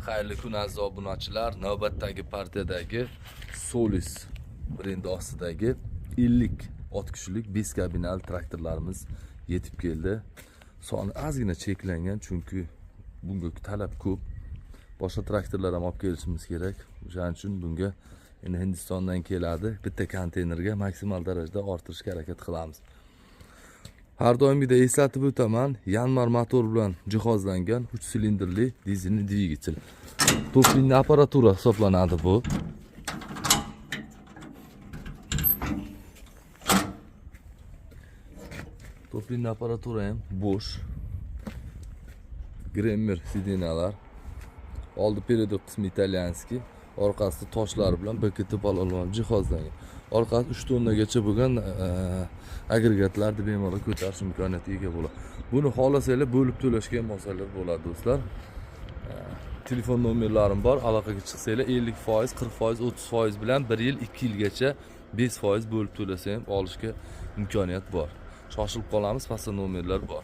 Xayrli kun aziz obunachilar. Navbatdagi partiyadagi Solis brendi ostidagi 50 ot kishilik 5 kabinali traktorlarimiz yetib keldi. Soni ozgina cheklangan, chunki bunga talab ko'p. Boshqa traktorlar ham olib kelishimiz kerak. O'shaning uchun bunga endi Hindistondan keladi. Bitta konteynerga maksimal darajada orttirishga harakat qilamiz. Har doimgidek eslatib o'taman, Yanmar motor bilan jihozlangan 3 silindrli dizelli dvigatel. Toplinli apparatura hisoblanadi bu. Toplinli apparatura ham bo'sh. Gremmer sidinalar. Oldi periodik qismi italyanskiy, orqasida toshlar bilan BKT palonlab jihozlangan. Orqasi 3 tonnagacha bo'lgan agregatlarni bemalol ko'tarish imkoniyatiga ega bo'ladi. Buni xohlasanglar bo'lib to'lashga ham oson bo'ladi do'stlar. Telefon nomerlarim bor, aloqaga chiqsanglar 50%, 40%, 30% bilan 1 yil, 2 yilgacha 5% bo'lib to'lasa ham olishga imkoniyat bor. Shoshilib qolamiz, pastda nomerlar bor.